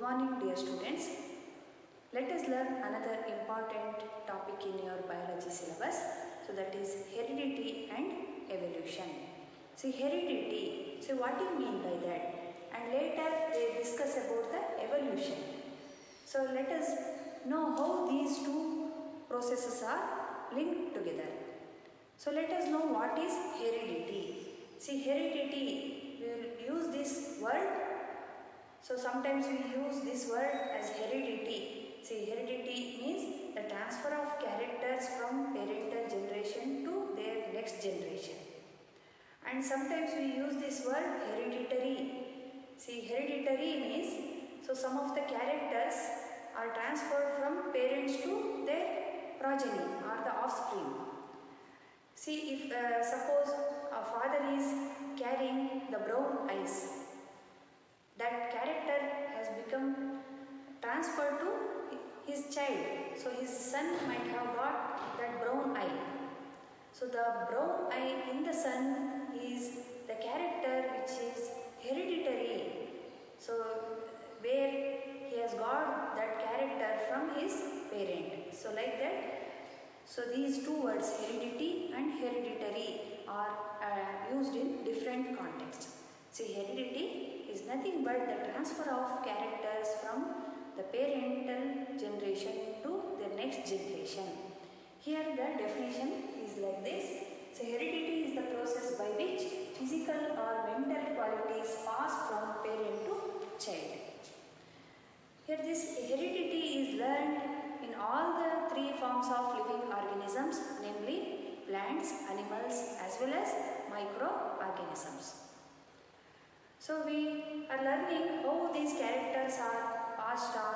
Good morning, dear students. Let us learn another important topic in your biology syllabus. So that is heredity and evolution. See, heredity, so what do you mean by that? And later they discuss about the evolution. So let us know how these two processes are linked together. So let us know what is heredity. See, heredity, we will use this word. So sometimes we use this word as heredity. See, heredity means the transfer of characters from parental generation to their next generation. And sometimes we use this word hereditary. See, hereditary means, so some of the characters are transferred from parents to their progeny or the offspring. See, if suppose a father is carrying the brown eyes, that character has become transferred to his child. So his son might have got that brown eye. So the brown eye in the son is the character which is hereditary. So where he has got that character from his parent. So like that. So these two words, heredity and hereditary, are used in different contexts. See, heredity is nothing but the transfer of characters from the parental generation to the next generation. Here the definition is like this. So heredity is the process by which physical or mental qualities pass from parent to child. Here this heredity is learned in all the three forms of living organisms, namely plants, animals as well as microorganisms. So we are learning how these characters are passed on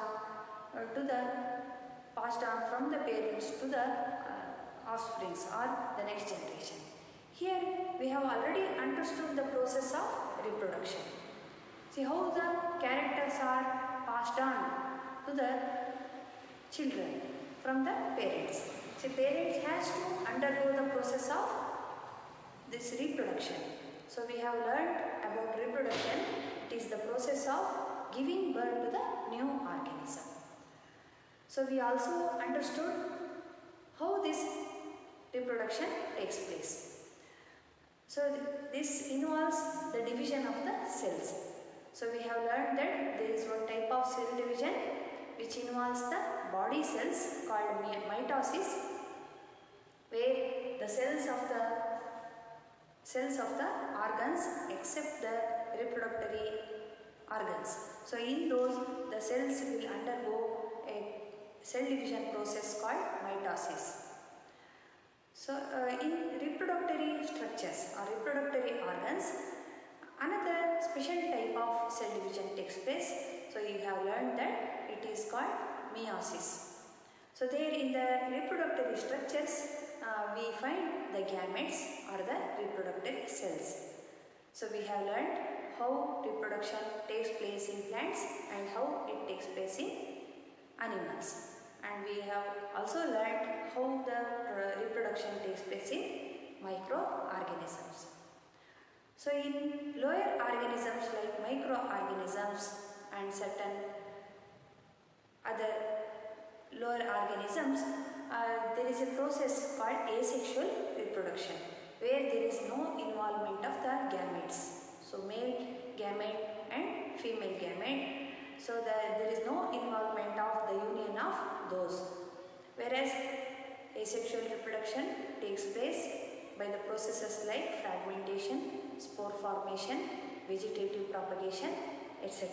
from the parents to the offsprings or the next generation. Here we have already understood the process of reproduction. See how the characters are passed on to the children from the parents. See, parents has to undergo the process of this reproduction. So we have learned about reproduction. It is the process of giving birth to the new organism. So we also understood how this reproduction takes place. So this involves the division of the cells. So we have learned that there is one type of cell division which involves the body cells called mitosis, where the cells of the organs except the reproductory organs. So in those, the cells will undergo a cell division process called mitosis. So in reproductory structures or reproductory organs, another special type of cell division takes place. So you have learned that it is called meiosis. So there in the reproductory structures, we find the gametes or the reproductive cells. So we have learned how reproduction takes place in plants and how it takes place in animals. And we have also learned how the reproduction takes place in microorganisms. So in lower organisms like microorganisms and certain other lower organisms, there is a process called asexual reproduction, where there is no involvement of the gametes. So male gamete and female gamete. So there is no involvement of the union of those. Whereas asexual reproduction takes place by the processes like fragmentation, spore formation, vegetative propagation, etc.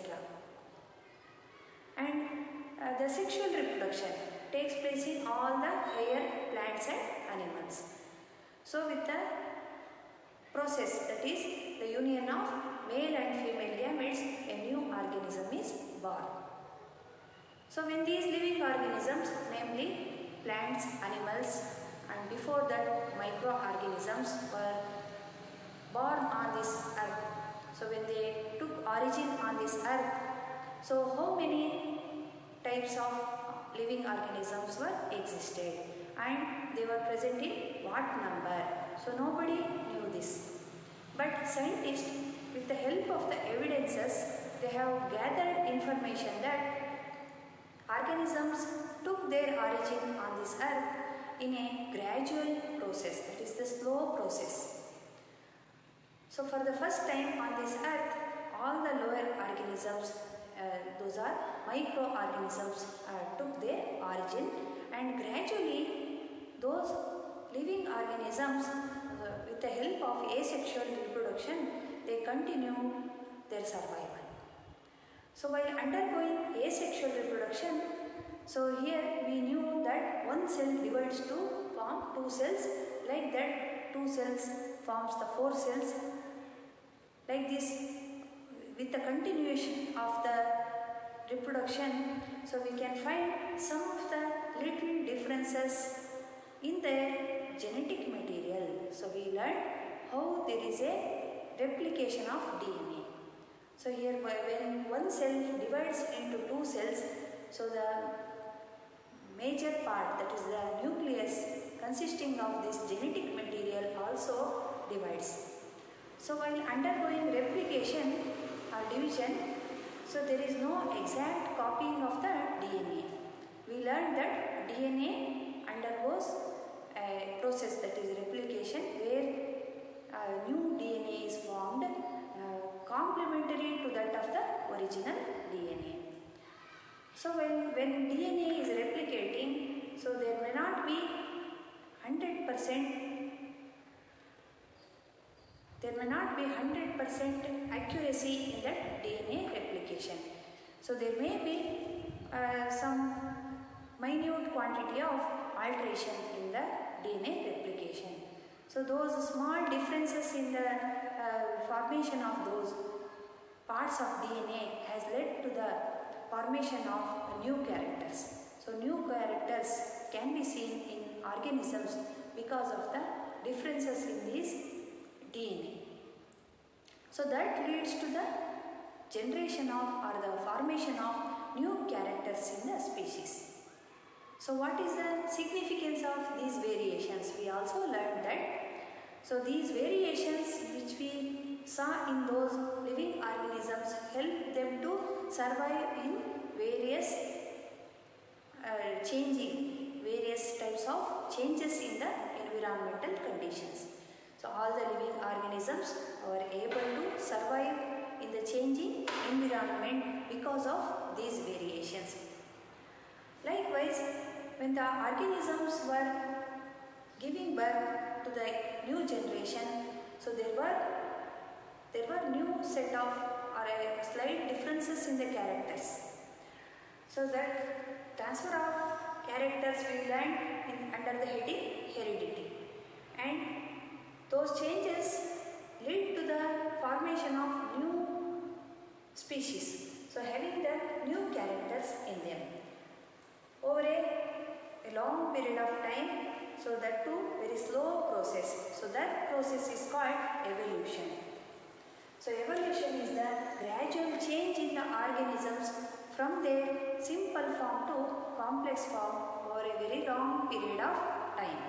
And the sexual reproduction takes place in all the higher plants and animals. So with the process, that is the union of male and female gametes, a new organism is born. So when these living organisms, namely plants, animals, and before that microorganisms were born on this earth, so when they took origin on this earth, so how many types of living organisms were existed and they were present in what number? So nobody knew this. But scientists, with the help of the evidences they have gathered information that organisms took their origin on this earth in a gradual process, that is the slow process. So for the first time on this earth, all the lower organisms, those are microorganisms, took their origin, and gradually those living organisms, with the help of asexual reproduction, they continue their survival. So while undergoing asexual reproduction, so here we knew that one cell divides to form two cells, like that two cells forms the four cells. Like this, with the continuation of the reproduction, so we can find some of the little differences in their genetic material. So we learned how there is a replication of DNA. So here when one cell divides into two cells, so the major part, that is the nucleus consisting of this genetic material, also divides. So while undergoing replication or division, so there is no exact copying of the DNA. We learned that DNA undergoes a process, that is replication, where new DNA is formed complementary to that of the original DNA. So when DNA is replicating, so there may not be 100% accuracy in that DNA replication. So there may be some minute quantity of alteration in the DNA replication. So those small differences in the formation of those parts of DNA has led to the formation of new characters. So new characters can be seen in organisms because of the differences in these DNA. So that leads to the generation of or the formation of new characters in the species. So what is the significance of these variations? We also learned that so these variations which we saw in those living organisms help them to survive in various various types of changes in the environmental conditions. So all the living organisms are able to survive in the changing environment because of these variations. Likewise, when the organisms were giving birth to the new generation, so there were new set of or a slight differences in the characters. So that transfer of characters we learned under the heading heredity, and those changes lead to the formation of new species. So having the new characters in them over a long period of time. So that too very slow process. So that process is called evolution. So evolution is the gradual change in the organisms from their simple form to complex form over a very long period of time.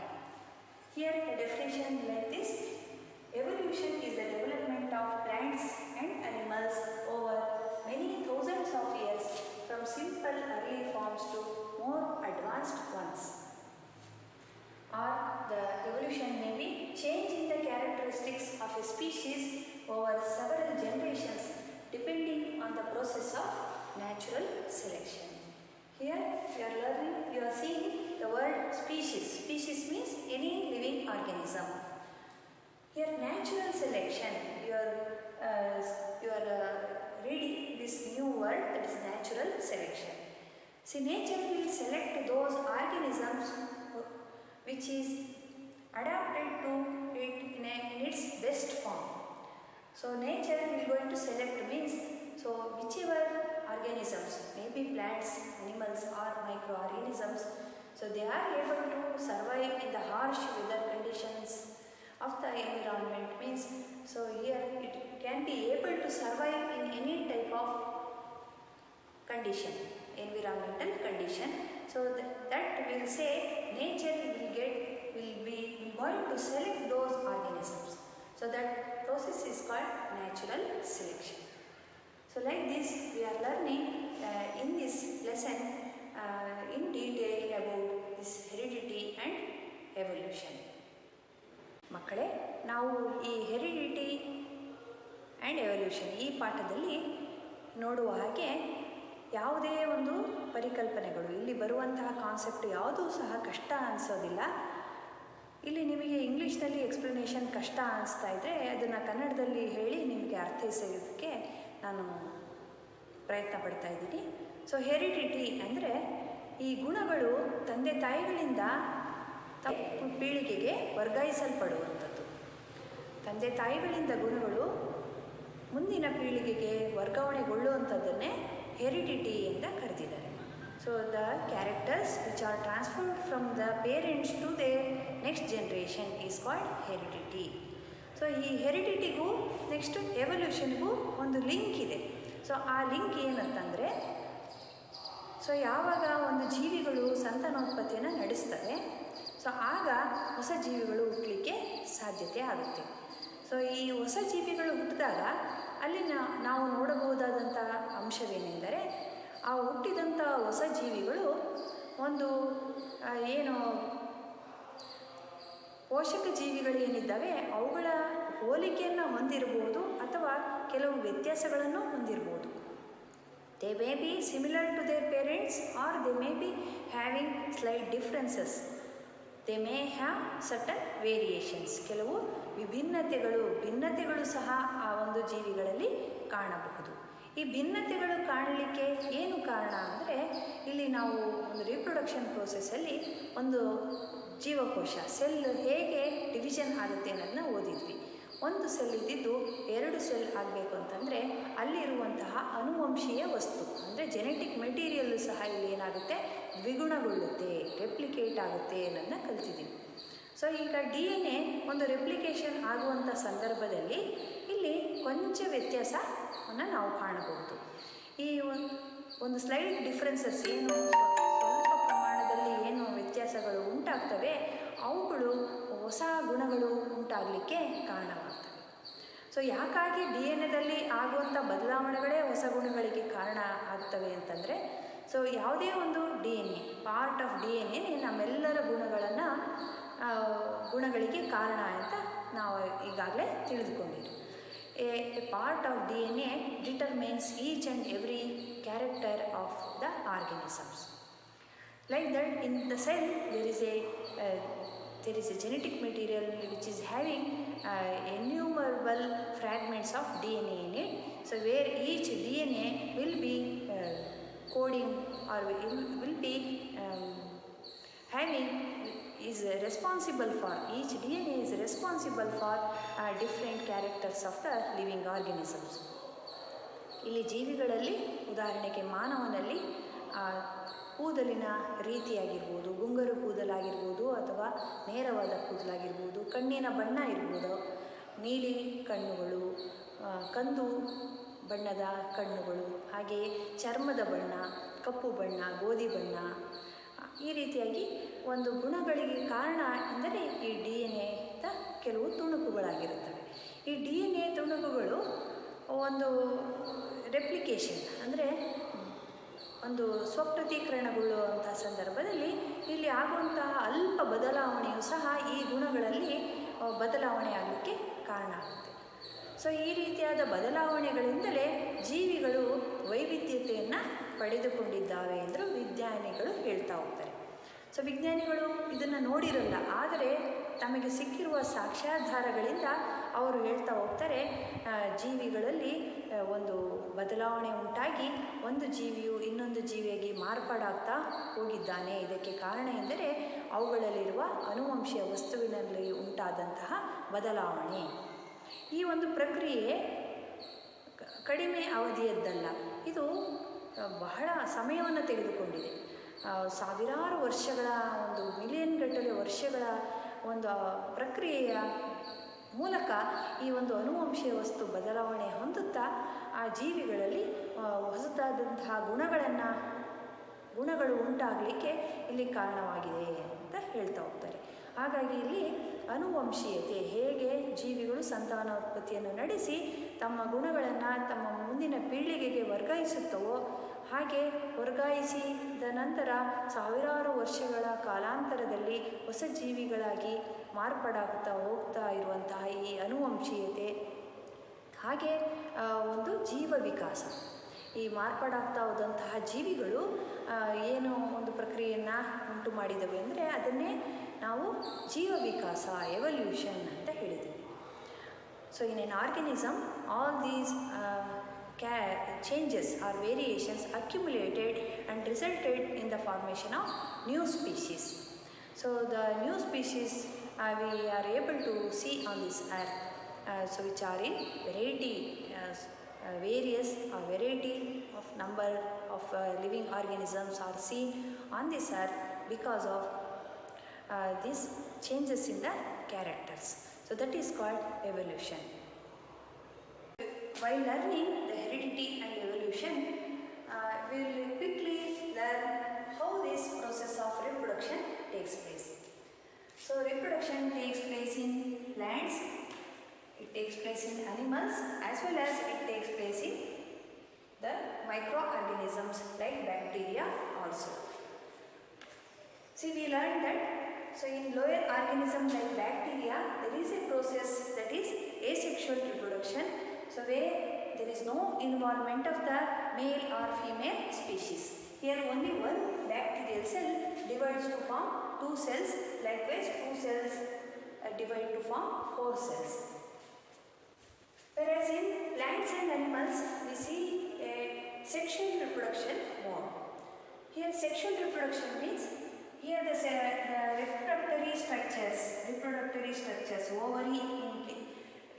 Here a definition like this: evolution is the development of plants and animals over many thousands of years from simple early forms to more advanced ones. Or the evolution may be change in the characteristics of a species over several generations depending on the process of natural selection. Here we are seeing the word species. Species means any living organism. Here natural selection, you are reading this new word, that is natural selection. See, nature will select those organisms which is adapted to it in its best form. So nature will going to select means, so whichever organisms, maybe plants, animals or microorganisms, so they are able to survive in the harsh weather conditions of the environment means, so here it can be able to survive in any type of condition, environmental condition. So that will say nature will be going to select those organisms. So that process is called natural selection. So like this we are learning in this lesson in detail about this heredity and evolution. ಮಕ್ಕಳೇ, ನಾವು ಈ heredity and evolution ಈ ಪಾಠದಲ್ಲಿ ನೋಡುವ ಹಾಗೆ ಯಾವುದೇ ಒಂದು ಪರಿಕಲ್ಪನೆಗಳು, ಇಲ್ಲಿ ಬರುವಂತಹ ಕಾನ್ಸೆಪ್ಟ್ ಯಾವುದೂ ಸಹ ಕಷ್ಟ ಅನಿಸೋದಿಲ್ಲ. ಇಲ್ಲಿ ನಿಮಗೆ ಇಂಗ್ಲೀಷ್ನಲ್ಲಿ ಎಕ್ಸ್ಪ್ಲನೇಷನ್ ಕಷ್ಟ ಅನಿಸ್ತಾ ಇದ್ದರೆ ಅದನ್ನು ಕನ್ನಡದಲ್ಲಿ ಹೇಳಿ ನಿಮಗೆ ಅರ್ಥೈಸೋದಕ್ಕೆ ನಾನು ಪ್ರಯತ್ನ ಪಡ್ತಾ ಇದ್ದೀನಿ. ಸೊ ಹೆರಿಡಿಟಿ ಅಂದರೆ ಈ ಗುಣಗಳು ತಂದೆ ತಾಯಿಗಳಿಂದ ಪೀಳಿಗೆಗೆ ವರ್ಗಾಯಿಸಲ್ಪಡುವಂಥದ್ದು. ತಂದೆ ತಾಯಿಗಳಿಂದ ಗುಣಗಳು ಮುಂದಿನ ಪೀಳಿಗೆಗೆ ವರ್ಗಾವಣೆಗೊಳ್ಳುವಂಥದ್ದನ್ನೇ ಹೆರಿಡಿಟಿ ಅಂತ ಕರೆದಿದ್ದಾರೆ. So the characters which are transferred from the parents to the next generation is called heredity. So ಈ ಹೆರಿಡಿಟಿಗೂ ನೆಕ್ಸ್ಟ್ ಎವಲ್ಯೂಷನ್ಗೂ ಒಂದು ಲಿಂಕ್ ಇದೆ. ಸೊ ಆ ಲಿಂಕ್ ಏನಂತಂದರೆ, ಸೊ ಯಾವಾಗ ಒಂದು ಜೀವಿಗಳು ಸಂತಾನೋತ್ಪತ್ತಿಯನ್ನು ನಡೆಸ್ತವೆ, ಸೊ ಆಗ ಹೊಸ ಜೀವಿಗಳು ಹುಟ್ಟಲಿಕ್ಕೆ ಸಾಧ್ಯತೆ ಆಗುತ್ತೆ. ಸೊ ಈ ಹೊಸ ಜೀವಿಗಳು ಹುಟ್ಟಿದಾಗ ಅಲ್ಲಿ ನಾವು ನೋಡಬಹುದಾದಂಥ ಅಂಶವೇನೆಂದರೆ, ಆ ಹುಟ್ಟಿದಂಥ ಹೊಸ ಜೀವಿಗಳು ಒಂದು ಏನು ಪೋಷಕ ಜೀವಿಗಳು ಏನಿದ್ದಾವೆ ಅವುಗಳ ಹೋಲಿಕೆಯನ್ನು ಹೊಂದಿರಬಹುದು ಅಥವಾ ಕೆಲವು ವ್ಯತ್ಯಾಸಗಳನ್ನು ಹೊಂದಿರಬಹುದು. They may be similar to their parents or they may be having slight differences. They may have certain variations. ಕೆಲವು ಭಿನ್ನತೆಗಳು ಸಹ ಆ ಒಂದು ಜೀವಿಗಳಲ್ಲಿ ಕಾಣಬಹುದು. ಈ ಭಿನ್ನತೆಗಳು ಕಾಣಲಿಕ್ಕೆ ಏನು ಕಾರಣ ಅಂದರೆ, ಇಲ್ಲಿ ನಾವು ಒಂದು ರೀಪ್ರೊಡಕ್ಷನ್ ಪ್ರೋಸೆಸ್ಸಲ್ಲಿ ಒಂದು ಜೀವಕೋಶ ಸೆಲ್ ಹೇಗೆ ಡಿವಿಷನ್ ಆಗುತ್ತೆ ಅನ್ನೋದನ್ನ ಓದಿದ್ವಿ. ಒಂದು ಸೆಲ್ ಇದ್ದಿದ್ದು 2 ಸೆಲ್ ಆಗಬೇಕು ಅಂತಂದರೆ ಅಲ್ಲಿರುವಂತಹ ಅನುವಂಶೀಯ ವಸ್ತು ಅಂದರೆ ಜೆನೆಟಿಕ್ ಮೆಟೀರಿಯಲ್ಲು ಸಹ ಇಲ್ಲಿ ಏನಾಗುತ್ತೆ, ದ್ವಿಗುಣಗೊಳ್ಳುತ್ತೆ, ರೆಪ್ಲಿಕೇಟ್ ಆಗುತ್ತೆ ಅನ್ನೋದನ್ನ ಕಲ್ತಿದ್ದೀವಿ. ಸೊ ಈಗ DNA ಒಂದು ರೆಪ್ಲಿಕೇಷನ್ ಆಗುವಂಥ ಸಂದರ್ಭದಲ್ಲಿ ಇಲ್ಲಿ ಕೊಂಚ ವ್ಯತ್ಯಾಸವನ್ನು ನಾವು ಕಾಣಬಹುದು. ಈ ಒಂದು ಸ್ಲೈಟ್ ಡಿಫ್ರೆನ್ಸಸ್ ಏನು ಸ್ವಲ್ಪ ಪ್ರಮಾಣದಲ್ಲಿ ಏನು ವ್ಯತ್ಯಾಸಗಳು ಉಂಟಾಗ್ತವೆ, ಅವುಗಳು ಹೊಸ ಗುಣಗಳು ಉಂಟಾಗಲಿಕ್ಕೆ ಕಾರಣವಾಗ್ತವೆ. ಸೊ ಯಾಕಾಗಿ DNAದಲ್ಲಿ ಆಗುವಂಥ ಬದಲಾವಣೆಗಳೇ ಹೊಸ ಗುಣಗಳಿಗೆ ಕಾರಣ ಆಗ್ತವೆ ಅಂತಂದರೆ, ಸೊ ಯಾವುದೇ ಒಂದು DNA ಪಾರ್ಟ್ ಆಫ್ DNA ನಮ್ಮೆಲ್ಲರ ಗುಣಗಳಿಗೆ ಕಾರಣ ಅಂತ ನಾವು ಈಗಾಗಲೇ ತಿಳಿದುಕೊಂಡಿದ್ದೀವಿ. A part of DNA determines each and every character of the organisms. Like that, in the cell there is a genetic material which is having innumerable fragments of DNA in it. So where each DNA will be coding or will be having is responsible for, each DNA is responsible for different characters of the living organisms. ಇಲ್ಲಿ ಜೀವಿಗಳಲ್ಲಿ ಉದಾಹರಣೆಗೆ ಮಾನವನಲ್ಲಿ ಕೂದಲಿನ ರೀತಿಯಾಗಿರ್ಬೋದು, ಗುಂಗರು ಕೂದಲಾಗಿರ್ಬೋದು ಅಥವಾ ನೇರವಾದ ಕೂದಲಾಗಿರ್ಬೋದು, ಕಣ್ಣಿನ ಬಣ್ಣ ಇರ್ಬೋದು, ನೀಲಿ ಕಣ್ಣುಗಳು, ಕಂದು ಬಣ್ಣದ ಕಣ್ಣುಗಳು, ಹಾಗೆಯೇ ಚರ್ಮದ ಬಣ್ಣ, ಕಪ್ಪು ಬಣ್ಣ, ಗೋಧಿ ಬಣ್ಣ, ಈ ರೀತಿಯಾಗಿ ಒಂದು ಗುಣಗಳಿಗೆ ಕಾರಣ ಎಂದರೆ ಈ DNA ಕೆಲವು ತುಣುಕುಗಳಾಗಿರುತ್ತವೆ. ಈ DNA ತುಣುಕುಗಳು ಒಂದು ರೆಪ್ಲಿಕೇಷನ್ ಅಂದರೆ ಒಂದು ಸ್ವಪ್ರತೀಕರಣಗೊಳ್ಳುವಂಥ ಸಂದರ್ಭದಲ್ಲಿ ಇಲ್ಲಿ ಆಗುವಂತಹ ಅಲ್ಪ ಬದಲಾವಣೆಯು ಸಹ ಈ ಗುಣಗಳಲ್ಲಿ ಬದಲಾವಣೆ ಆಗಲಿಕ್ಕೆ ಕಾರಣ ಆಗುತ್ತೆ. ಸೊ ಈ ರೀತಿಯಾದ ಬದಲಾವಣೆಗಳಿಂದಲೇ ಜೀವಿಗಳು ವೈವಿಧ್ಯತೆಯನ್ನು ಪಡೆದುಕೊಂಡಿದ್ದಾವೆ ಎಂದು ವಿಜ್ಞಾನಿಗಳು ಹೇಳ್ತಾ ಹೋಗ್ತಾರೆ. ಸೊ ವಿಜ್ಞಾನಿಗಳು ಇದನ್ನು ನೋಡಿರಲ್ಲ, ಆದರೆ ತಮಗೆ ಸಿಕ್ಕಿರುವ ಸಾಕ್ಷ್ಯಾಧಾರಗಳಿಂದ ಅವರು ಹೇಳ್ತಾ ಹೋಗ್ತಾರೆ, ಜೀವಿಗಳಲ್ಲಿ ಒಂದು ಬದಲಾವಣೆ ಉಂಟಾಗಿ ಒಂದು ಜೀವಿಯು ಇನ್ನೊಂದು ಜೀವಿಯಾಗಿ ಮಾರ್ಪಾಡಾಗ್ತಾ ಹೋಗಿದ್ದಾನೆ. ಇದಕ್ಕೆ ಕಾರಣ ಎಂದರೆ ಅವುಗಳಲ್ಲಿರುವ ಅನುವಂಶೀಯ ವಸ್ತುವಿನಲ್ಲಿ ಉಂಟಾದಂತಹ ಬದಲಾವಣೆ. ಈ ಒಂದು ಪ್ರಕ್ರಿಯೆ ಕಡಿಮೆ ಅವಧಿಯದ್ದಲ್ಲ, ಇದು ಬಹಳ ಸಮಯವನ್ನು ತೆಗೆದುಕೊಂಡಿದೆ. ಸಾವಿರಾರು ವರ್ಷಗಳ ಒಂದು ಮಿಲಿಯನ್ ಗಟ್ಟಲೆ ವರ್ಷಗಳ ಒಂದು ಪ್ರಕ್ರಿಯೆಯ ಮೂಲಕ ಈ ಒಂದು ಅನುವಂಶೀಯ ವಸ್ತು ಬದಲಾವಣೆ ಹೊಂದುತ್ತಾ ಆ ಜೀವಿಗಳಲ್ಲಿ ಹೊಸದಾದಂತಹ ಗುಣಗಳು ಉಂಟಾಗಲಿಕ್ಕೆ ಇಲ್ಲಿ ಕಾರಣವಾಗಿದೆ ಅಂತ ಹೇಳ್ತಾ ಹೋಗ್ತಾರೆ. ಹಾಗಾಗಿ ಇಲ್ಲಿ ಅನುವಂಶೀಯತೆ, ಹೇಗೆ ಜೀವಿಗಳು ಸಂತಾನೋತ್ಪತ್ತಿಯನ್ನು ನಡೆಸಿ ತಮ್ಮ ಗುಣಗಳನ್ನು ತಮ್ಮ ಮುಂದಿನ ಪೀಳಿಗೆಗೆ ವರ್ಗಾಯಿಸುತ್ತವೋ ಹಾಗೆ ವರ್ಗಾಯಿಸಿದ ನಂತರ ಸಾವಿರಾರು ವರ್ಷಗಳ ಕಾಲಾಂತರದಲ್ಲಿ ಹೊಸ ಜೀವಿಗಳಾಗಿ ಮಾರ್ಪಾಡಾಗ್ತಾ ಹೋಗ್ತಾ ಇರುವಂತಹ ಈ ಅನುವಂಶೀಯತೆ, ಹಾಗೆ ಒಂದು ಜೀವ ವಿಕಾಸ. ಈ ಮಾರ್ಪಾಡಾಗ್ತಾ ಹೋದಂತಹ ಜೀವಿಗಳು ಏನು ಒಂದು ಪ್ರಕ್ರಿಯೆಯನ್ನು ಉಂಟು ಮಾಡಿದವೆ ಅಂದರೆ ಅದನ್ನೇ ನಾವು ಜೀವ ವಿಕಾಸ, ಎವಲ್ಯೂಷನ್ ಅಂತ ಹೇಳಿದ್ದೀವಿ. So in N organism all these changes or variations accumulated and resulted in the formation of new species. So the new species we are able to see on this earth, so which are in variety, various or variety of number of living organisms are seen on this earth because of these changes in the characters. So that is called evolution. While learning the heredity and evolution, we will quickly learn how this process of reproduction takes place. So reproduction takes place in plants, it takes place in animals, as well as it takes place in the microorganisms like bacteria also. See, we learned that so in lower organisms like bacteria, there is a process that is asexual reproduction. So where there is no involvement of the male or female species. Here only one bacterial cell divides to form 2 cells. Likewise 2 cells divide to form 4 cells. Whereas in plants and animals we see a sexual reproduction mode. Here sexual reproduction means here the reproductory structures, ovary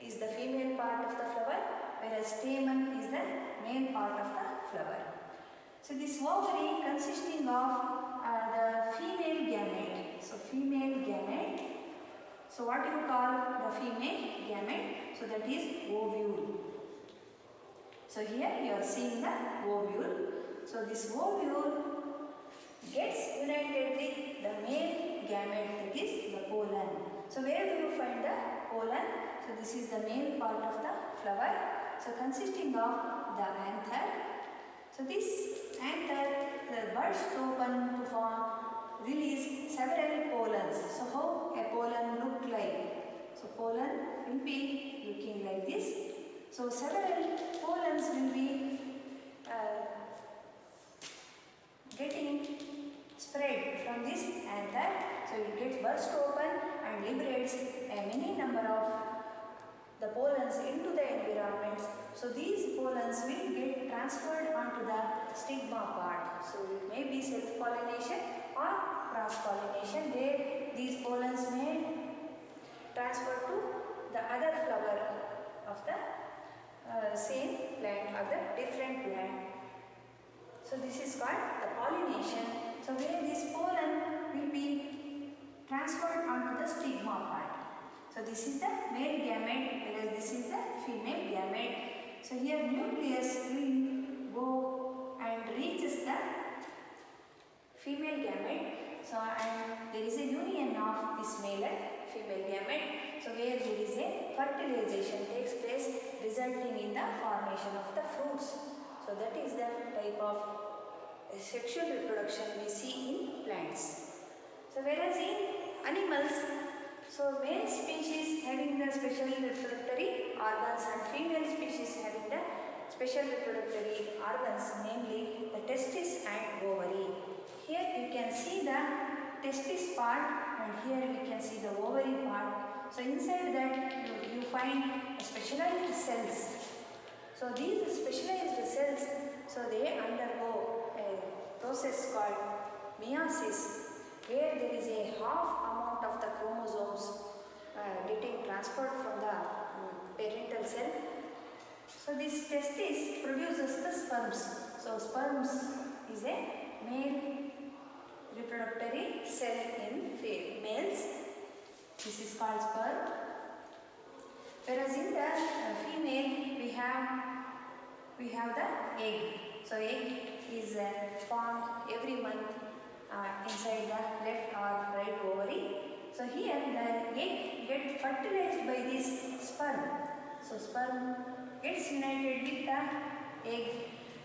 is the female part of the flower, whereas stamen is the male part of the flower. So this ovary consisting of the female gamete. So female gamete. So what you call the female gamete? So that is ovule. So here you are seeing the ovule. So this ovule gets united with the male gamete, that is the pollen. So where do you find the pollen? So this is the male part of the flower. So consisting of the anther. So this anther, the buds open to form, release several pollens. So how a pollen look like? So pollen will be looking like this. So several pollens will be getting spread from this anther. So it gets burst open and liberates a many number of the pollens into the environments. So these pollens will get transferred onto the stigma part. So it may be self-pollination or cross-pollination, where these pollens may transfer to the other flower of the same plant or the different plant. So this is called the pollination. So where this pollen will be transferred onto the stigma part. So this is the male gamete, whereas this is the female gamete. So here nucleus will go and reaches the female gamete. So and there is a union of this male and female gamete. So where there is a fertilization takes place, resulting in the formation of the fruits. So that is the type of sexual reproduction we see in plants. So whereas in animals, so male species having the special reproductory organs and female species having the special reproductory organs, namely the testis and ovary. Here you can see the testis part and here we can see the ovary part. So inside that you find specialized cells. So these specialized cells, so they undergo a process called meiosis, where there is a half amount of the chromosomes getting transferred from the parental cell. So this testis produces the sperms. So sperms is a male reproductory cell in males. This is called sperm. Whereas in the female we have the egg. So egg is formed every month inside the left or right ovary. So here the egg gets fertilized by this sperm. So sperm gets united with the egg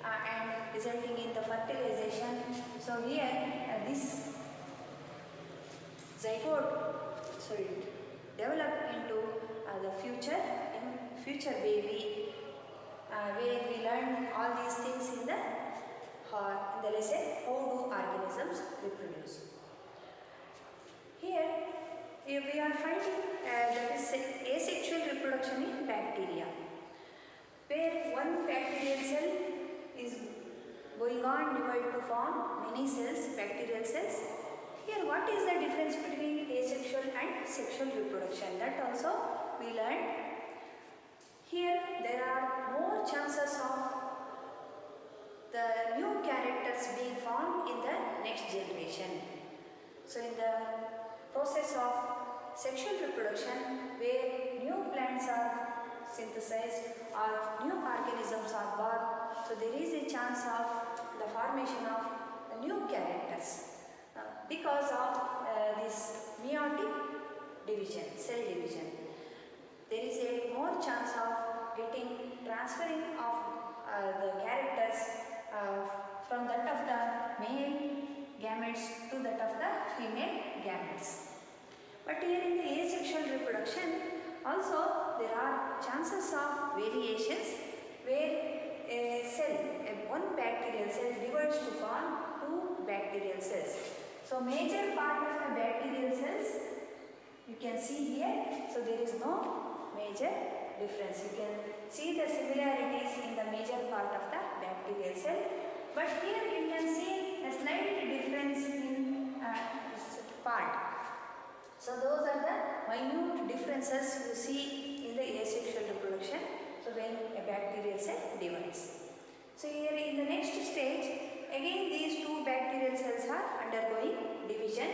and resulting in the fertilization. So here this zygote develop into the future baby where we learn all these things in the lesson how do organisms reproduce. Here we are finding that is asexual reproduction in bacteria, where one bacterial cell is going on divide to form many cells, bacterial cells. Here what is the difference between asexual and sexual reproduction, that also we learned. Here there are more chances of the new characters being formed in the next generation. So in the process of sexual reproduction, where new plants are synthesized or new organisms are born, so there is a chance of the formation of new characters because of this meiotic division, cell division. There is a more chance of getting transferring of the characters from that of the male gametes to that of the female gametes. But here in the asexual reproduction also there are chances of variations where a cell, one bacterial cell divides to form two bacterial cells. So major part of the bacterial cells you can see here, so there is no major difference. You can see the similarities in the major part of the bacterial cell, but here you can see a slight difference in this part. So those are the minute differences you see in the asexual reproduction, so when a bacterial cell divides. So here in the next stage, again these two bacterial cells are undergoing division.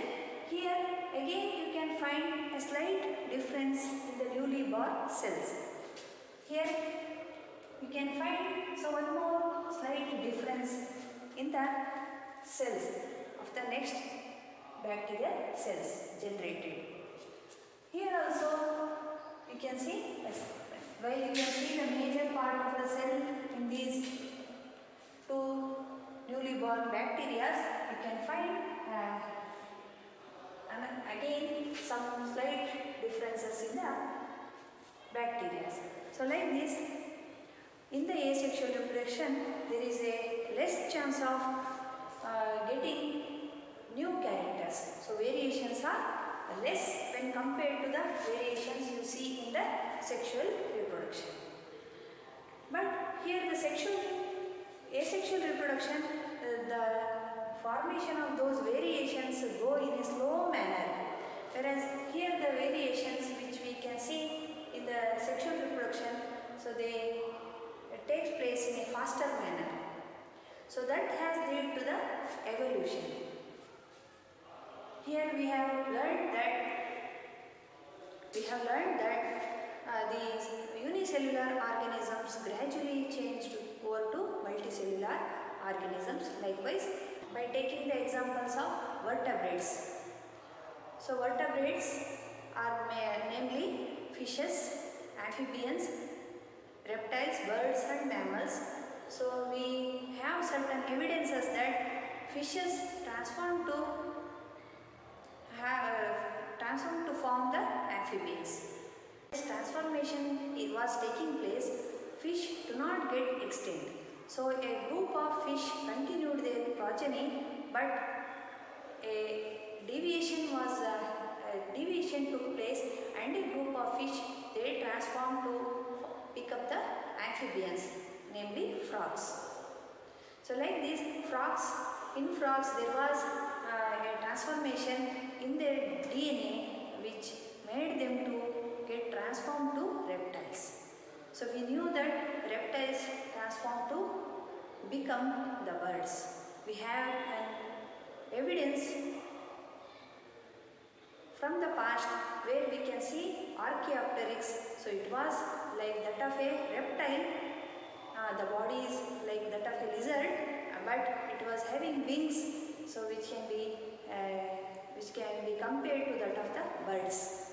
Here again you can find a slight difference in the newly born cells. Here you can find one more slight difference in the cells of the next bacterial cells generated. Here also you can see, while you can see the major part of the cell in these two newly born bacteria, you can find again some slight differences in the bacteria. So like this, in the asexual reproduction there is a less chance of getting new characters. So variations are less when compared to the variations you see in the sexual reproduction. But here the asexual reproduction, the formation of those variations go in a slow manner, whereas here the variations which we can see in the sexual reproduction, so they takes place in a faster manner. So that has led to the evolution. Here we have learned that these unicellular organisms gradually changed over to multicellular organisms. Likewise, by taking the examples of vertebrates. So vertebrates are namely fishes, amphibians, reptiles, birds and mammals. So we have certain evidences that fishes transform to form the amphibians. This transformation was taking place, fish do not get extinct. So a group of fish continued their progeny, but a deviation took place, and a group of fish they transformed to pick up the amphibians, namely frogs. So like these in frogs there was a transformation in their DNA which made them to get transformed to reptiles. So we knew that reptiles transform to become the birds. We have an evidence from the past where we can see Archaeopteryx. So it was like that of a reptile, the body is like that of a lizard, but it was having wings, so which can be which can be compared to that of the birds.